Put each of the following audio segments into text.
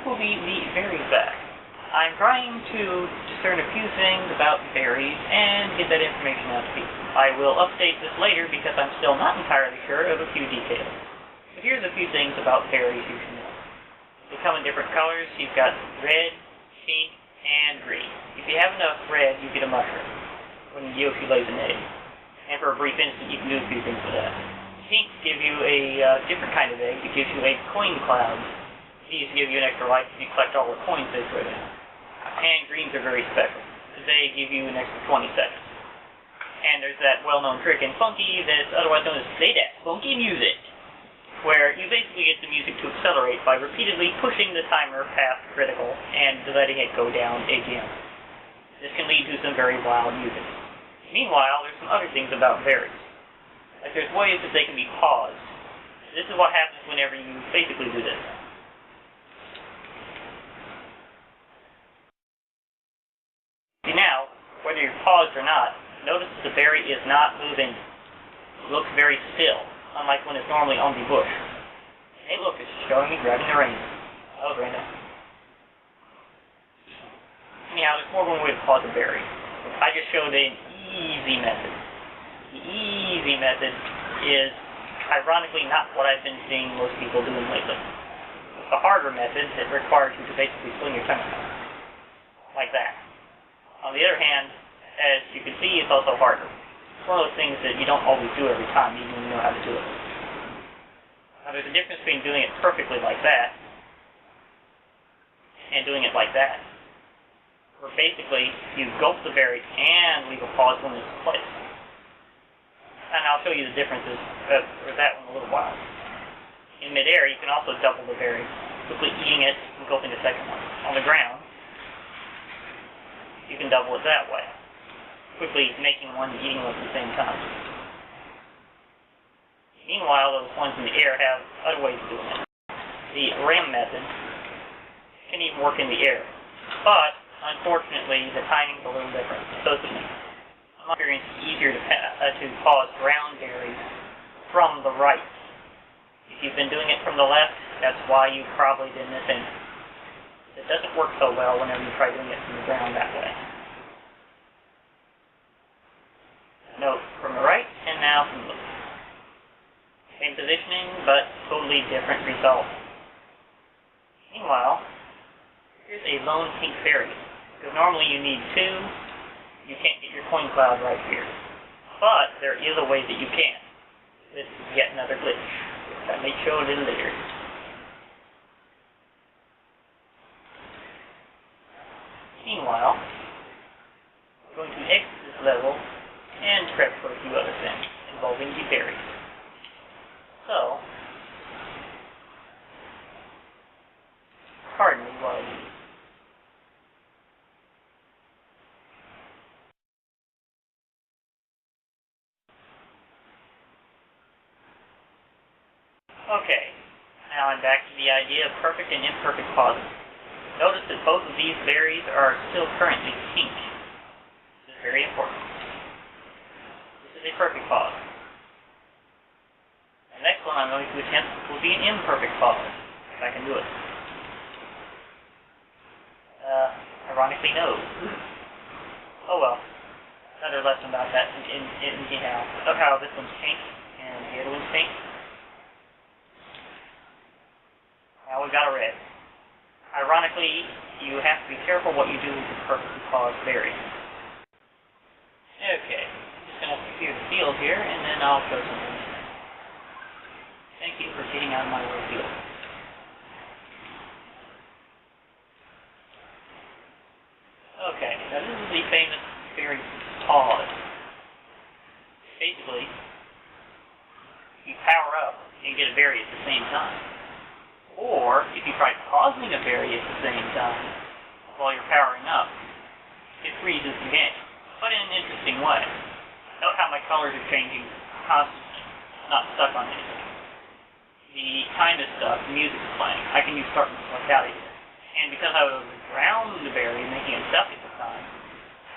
will be the berry fact. I'm trying to discern a few things about berries and get that information out to people. I will update this later because I'm still not entirely sure of a few details. But here's a few things about berries you should know. They come in different colors. You've got red, pink, and green. If you have enough red, you get a mushroom when Yoshi lays an egg. And for a brief instant, you can do a few things with that. Pinks give you a different kind of egg. It gives you a coin cloud. These give you an extra life if you collect all the coins they put in. And greens are very special. They give you an extra 20 seconds. And there's that well-known trick in Funky that's otherwise known as Play That Funky Music, where you basically get the music to accelerate by repeatedly pushing the timer past critical and letting it go down again. This can lead to some very wild music. Meanwhile, there's some other things about berries. Like there's ways that they can be paused. This is what happens whenever you basically do this. See now, whether you're paused or not, notice that the berry is not moving. It looks very still, unlike when it's normally on the bush. Hey look, it's showing me grabbing the reins. That was random. Anyhow, there's more than one way to pause a berry. I just showed an easy method. The easy method is, ironically, not what I've been seeing most people doing lately. The harder method that requires you to basically swing your tongue out. Like that. On the other hand, as you can see, it's also harder. It's one of those things that you don't always do every time, even when you know how to do it. Now, there's a difference between doing it perfectly like that and doing it like that, where basically you gulp the berry and leave a pause when it's placed. And I'll show you the differences for that one in a little while. In midair, you can also double the berry, quickly eating it and gulping the second one. On the ground, you can double it that way, quickly making one and eating one at the same time. Meanwhile, those ones in the air have other ways of doing it. The ram method can even work in the air, but unfortunately, the timing's a little different. So to me, in my experience, it's easier to pause ground berries from the right. If you've been doing it from the left, that's why you probably did this in. It doesn't work so well whenever you try doing it from the ground that way. Note from the right, and now from the left. Same positioning, but totally different result. Meanwhile, here's a lone pink berry. Because normally you need two, you can't get your coin cloud right here. But there is a way that you can. This is yet another glitch, which I may show a little later. Meanwhile, I'm going to exit this level and prep for a few other things involving the berries. So, pardon me while I do. Okay, now I'm back to the idea of perfect and imperfect pauses. Notice that both of these berries are still currently pink. This is very important. This is a perfect pause. The next one I'm going to attempt will be an imperfect pause, if I can do it. Ironically, no. Oh well. Another lesson about that anyhow. Look how this one's pink and the other one's pink. Now we've got a red. Ironically, you have to be careful what you do with the perfectly paused berry. Okay, just going to clear the field here, and then I'll show something. Thank you for getting out of my way field. Okay, now this is the famous berry pause. Basically, you power up and get a berry at the same time. Or, if you try pausing a berry at the same time while you're powering up, it freezes the game, but in an interesting way. Note how my colors are changing constantly, not stuck on anything. The time is stuck, the music is playing. I can use start and select out of here. And because I was around the berry, making it stuck at the time,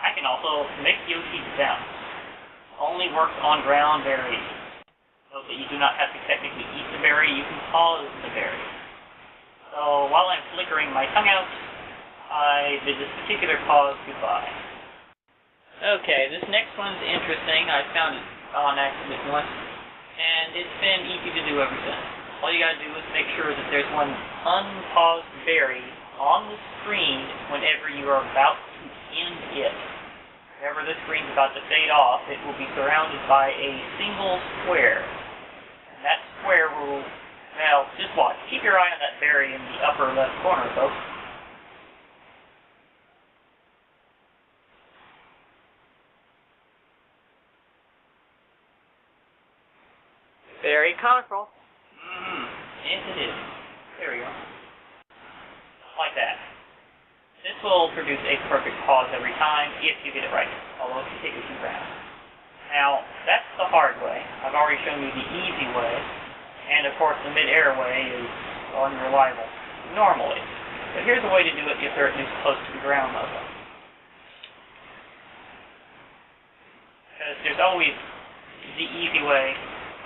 I can also make Yoshi bounce. Only works on ground berries. Note that you do not have to technically eat the berry, you can pause the berry. So while I'm flickering my tongue out, I bid this particular pause goodbye. Okay, this next one's interesting. I found it on accident once, and it's been easy to do ever since. All you gotta do is make sure that there's one unpaused berry on the screen whenever you are about to end it. Whenever the screen's about to fade off, it will be surrounded by a single square. And that square will, well, just watch. Keep your eye on that berry in the upper left corner, folks. Very colorful. Yes, it is. There we go. Like that. This will produce a perfect pause every time if you get it right, although if you take a few rounds. Now, that's the hard way. I've already shown you the easy way, and of course the mid-air way is unreliable, normally. But here's a way to do it if they're at least close to the ground level. Because there's always the easy way,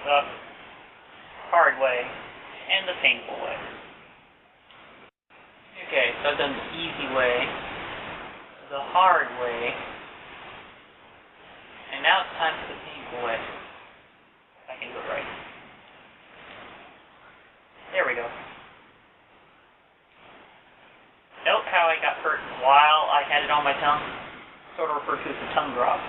the hard way, and the painful way. Okay, so I've done the easy way, the hard way, and now it's time for the painful way. If I can do it right. There we go. Note how I got hurt while I had it on my tongue? Sort of referred to as the tongue drop.